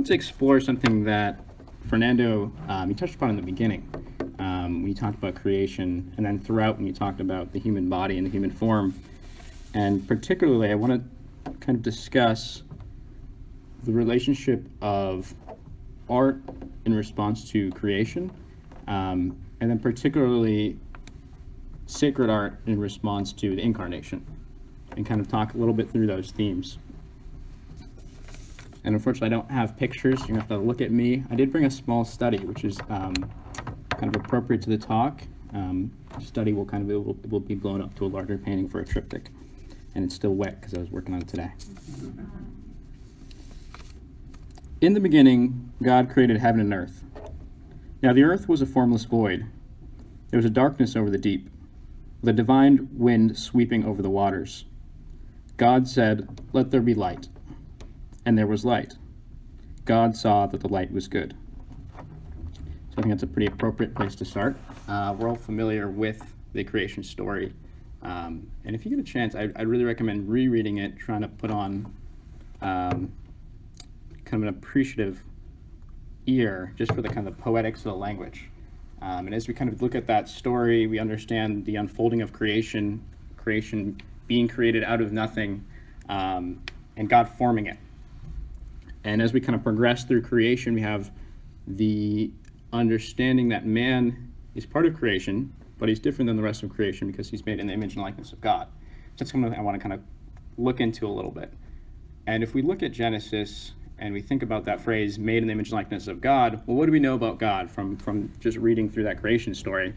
To explore something that Fernando, he touched upon in the beginning, when he talked about creation, and then throughout when he talked about the human body and the human form. And particularly, I want to kind of discuss the relationship of art in response to creation, and then particularly sacred art in response to the Incarnation, and kind of talk a little bit through those themes. And unfortunately, I don't have pictures. You're going to have to look at me. I did bring a small study, which is kind of appropriate to the talk. Study will kind of will be blown up to a larger painting for a triptych. And it's still wet because I was working on it today. In the beginning, God created heaven and earth. Now the earth was a formless void. There was a darkness over the deep, with a divine wind sweeping over the waters. God said, "Let there be light." And there was light. God saw that the light was good. So I think that's a pretty appropriate place to start. We're all familiar with the creation story. And if you get a chance, I really recommend rereading it, trying to put on kind of an appreciative ear just for the kind of poetics of the language. And as we kind of look at that story, we understand the unfolding of creation being created out of nothing, and God forming it. And as we kind of progress through creation, we have the understanding that man is part of creation, but he's different than the rest of creation because he's made in the image and likeness of God. So that's something I want to kind of look into a little bit. And if we look at Genesis and we think about that phrase, made in the image and likeness of God, well, what do we know about God from just reading through that creation story?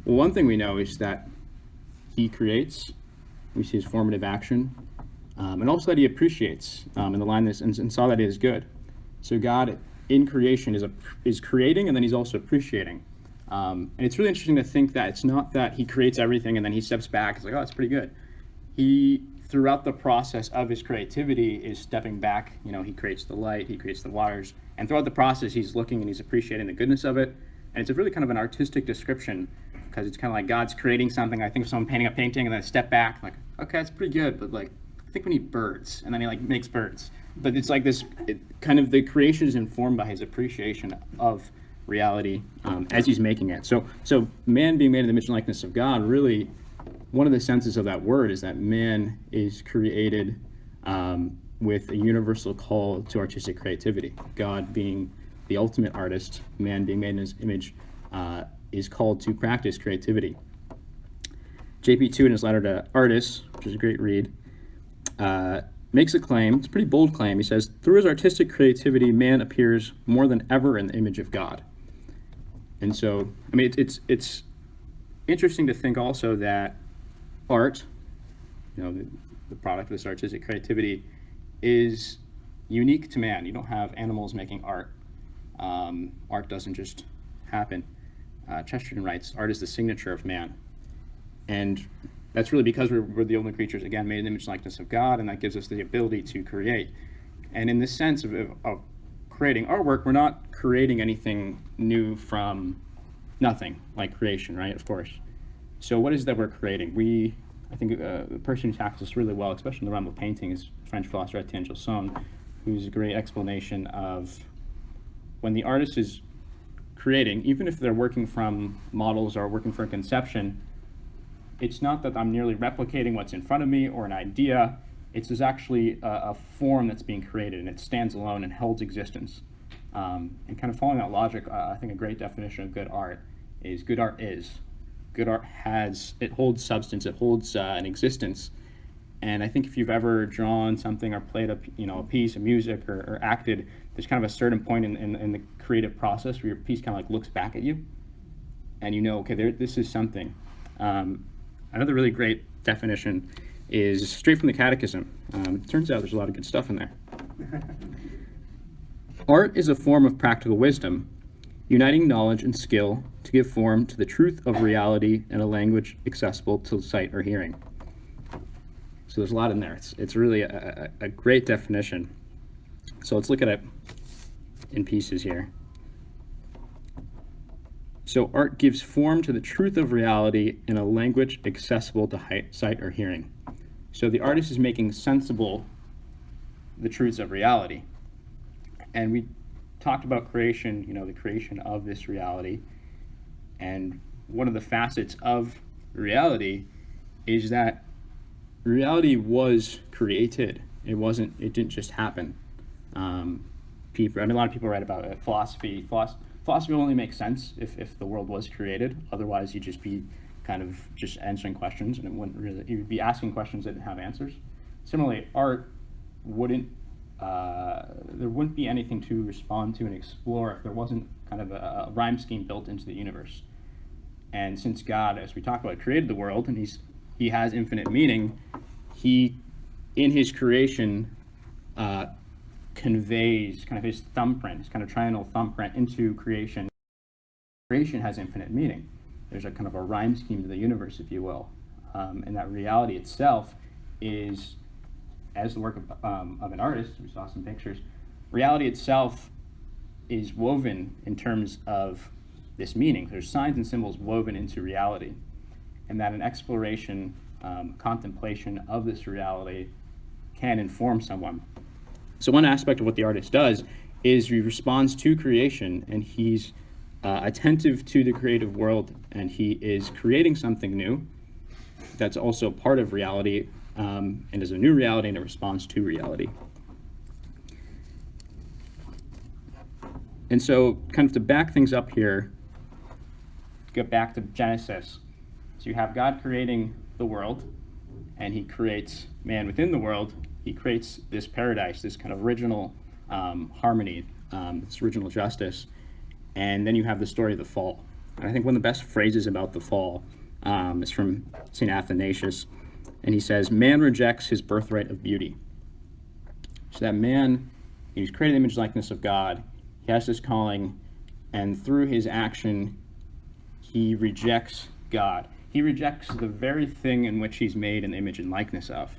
Well, one thing we know is that he creates. We see his formative action. And also that he appreciates in the line this and saw that it is good. So God in creation is creating, and then he's also appreciating. And it's really interesting to think that it's not that he creates everything and then he steps back. It's like, oh, that's pretty good. He, throughout the process of his creativity, is stepping back. You know, he creates the light, he creates the waters, and throughout the process, he's looking and he's appreciating the goodness of it. And it's a really kind of an artistic description because it's kind of like God's creating something. I think of someone painting a painting and then step back, like, okay, it's pretty good, but like, I think we need birds, and then he like makes birds. But it's like this, kind of the creation is informed by his appreciation of reality as he's making it. So man being made in the image and likeness of God, really, one of the senses of that word is that man is created with a universal call to artistic creativity. God being the ultimate artist, man being made in his image, is called to practice creativity. JP2 in his letter to artists, which is a great read, makes a claim. It's a pretty bold claim. He says, through his artistic creativity, man appears more than ever in the image of God. And so, I mean, it's interesting to think also that art, you know, the product of this artistic creativity, is unique to man. You don't have animals making art. Art doesn't just happen. Chesterton writes, art is the signature of man. And that's really because we're the only creatures, again, made in the image and likeness of God, and that gives us the ability to create. And in this sense of creating artwork, we're not creating anything new from nothing, like creation, right? Of course. So what is that we're creating? I think the person who tackles this really well, especially in the realm of painting, is French philosopher Etienne Gilson, who's a great explanation of when the artist is creating, even if they're working from models or working for a conception, it's not that I'm merely replicating what's in front of me or an idea. It's actually a form that's being created, and it stands alone and holds existence. And kind of following that logic, I think a great definition of good art is good art is. Good art it holds substance, it holds an existence. And I think if you've ever drawn something or played a piece of music or acted, there's kind of a certain point in the creative process where your piece kind of like looks back at you, and you know, okay, this is something. Another really great definition is straight from the Catechism. Turns out there's a lot of good stuff in there. Art is a form of practical wisdom, uniting knowledge and skill to give form to the truth of reality in a language accessible to sight or hearing. So there's a lot in there. It's really a great definition. So let's look at it in pieces here. So art gives form to the truth of reality in a language accessible to sight or hearing. So the artist is making sensible the truths of reality. And we talked about creation, the creation of this reality. And one of the facets of reality is that reality was created. It didn't just happen. A lot of people write about it. Philosophy will only make sense if the world was created. Otherwise, you'd just be kind of just answering questions, and you'd be asking questions that didn't have answers. Similarly, art there wouldn't be anything to respond to and explore if there wasn't kind of a rhyme scheme built into the universe. And since God, as we talked about, created the world, and he has infinite meaning, he, in his creation, conveys kind of his thumbprint, his kind of triangle thumbprint into creation. Creation has infinite meaning. There's a kind of a rhyme scheme to the universe, if you will. And that reality itself is, as the work of an artist, we saw some pictures, reality itself is woven in terms of this meaning. There's signs and symbols woven into reality. And that an exploration, contemplation of this reality can inform someone. So one aspect of what the artist does is he responds to creation, and he's attentive to the creative world, and he is creating something new that's also part of reality, and is a new reality and a response to reality. And so kind of to back things up here, get back to Genesis. So you have God creating the world, and he creates man within the world. He creates this paradise, this kind of original harmony, this original justice. And then you have the story of the fall. And I think one of the best phrases about the fall is from St. Athanasius. And he says, man rejects his birthright of beauty. So that man, he's created the image and likeness of God. He has this calling, and through his action, he rejects God. He rejects the very thing in which he's made an image and likeness of.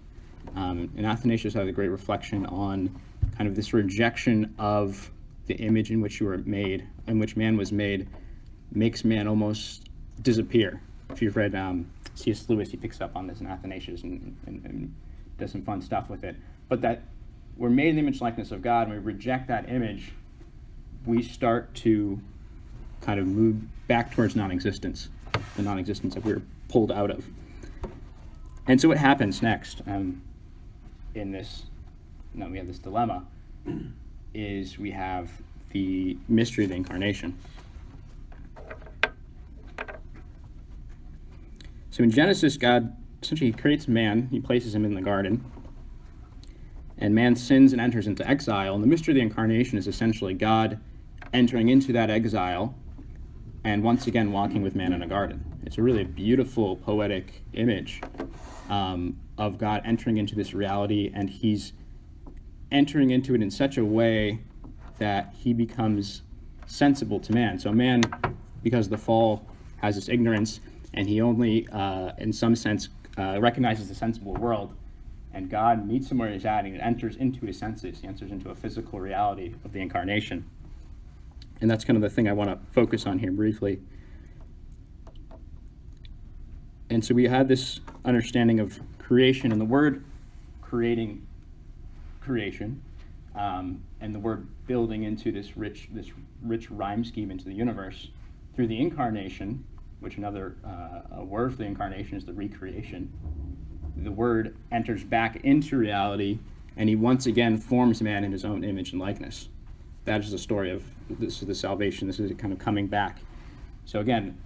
And Athanasius has a great reflection on kind of this rejection of the image in which you were made, in which man was made, makes man almost disappear. If you've read C.S. Lewis, he picks up on this in Athanasius and does some fun stuff with it. But that we're made in the image and likeness of God, and we reject that image, we start to kind of move back towards non-existence, the non-existence that we were pulled out of. And so what happens next we have this dilemma, is we have the mystery of the Incarnation. So in Genesis, God essentially creates man, he places him in the garden, and man sins and enters into exile. And the mystery of the Incarnation is essentially God entering into that exile and once again walking with man in a garden. It's a really beautiful, poetic image of God entering into this reality, and he's entering into it in such a way that he becomes sensible to man. So man, because the fall, has this ignorance, and he only, in some sense, recognizes the sensible world, and God meets him where he's at, and enters into his senses. He enters into a physical reality of the Incarnation. And that's kind of the thing I want to focus on here briefly. And so we had this understanding of creation, and the word creating creation, and the word building into this rich rhyme scheme into the universe through the Incarnation, which another word for the Incarnation is the recreation. The word enters back into reality, and he once again forms man in his own image and likeness. That is the story of this is the salvation. This is kind of coming back. So again,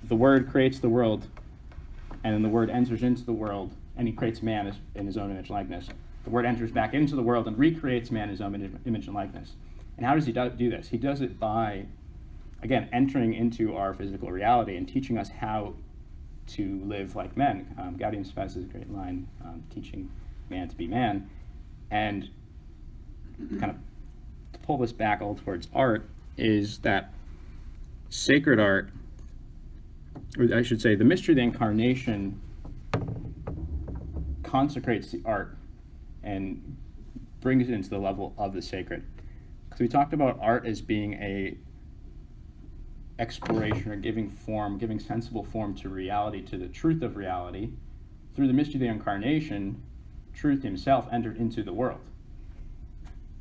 the word creates the world, and then the word enters into the world, and he creates man in his own image and likeness. The word enters back into the world and recreates man in his own image and likeness. And how does he do this? He does it by, again, entering into our physical reality and teaching us how to live like men. Gaudium Spes is a great line, teaching man to be man. And kind of to pull this back all towards art is that sacred art, or I should say the mystery of the Incarnation, consecrates the art and brings it into the level of the sacred. Because we talked about art as being a exploration or giving sensible form to reality, to the truth of reality. Through the mystery of the Incarnation, truth himself entered into the world.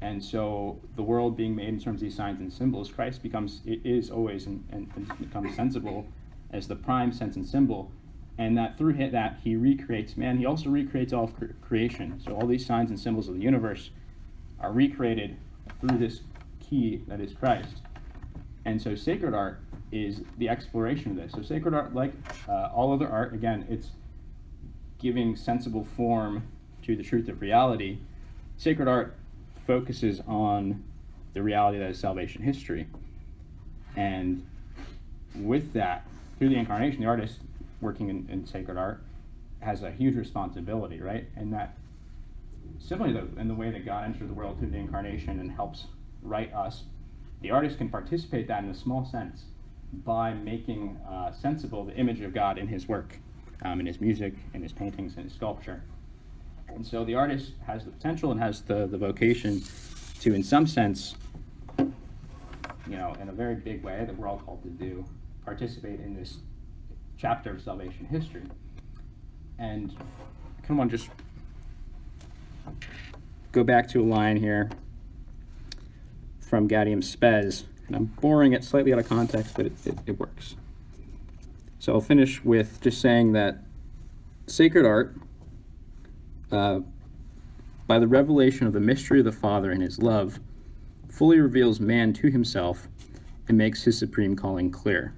And so the world being made in terms of these signs and symbols, Christ is always and becomes sensible as the prime sense and symbol, and that through that he recreates man. He also recreates all of creation. So all these signs and symbols of the universe are recreated through this key that is Christ. And so sacred art is the exploration of this. So sacred art, like all other art, again, it's giving sensible form to the truth of reality. Sacred art focuses on the reality that is salvation history. And with that, through the Incarnation, the artist working in sacred art has a huge responsibility, right? And that similarly, in the way that God entered the world through the Incarnation and helps right us, the artist can participate that in a small sense by making sensible the image of God in his work, in his music, in his paintings, in his sculpture. And so the artist has the potential and has the vocation to, in some sense, in a very big way that we're all called to do, participate in this chapter of salvation history. And I kind of want to just go back to a line here from Gaudium Spes, and I'm borrowing it slightly out of context, but it works. So I'll finish with just saying that sacred art, by the revelation of the mystery of the Father and his love, fully reveals man to himself and makes his supreme calling clear.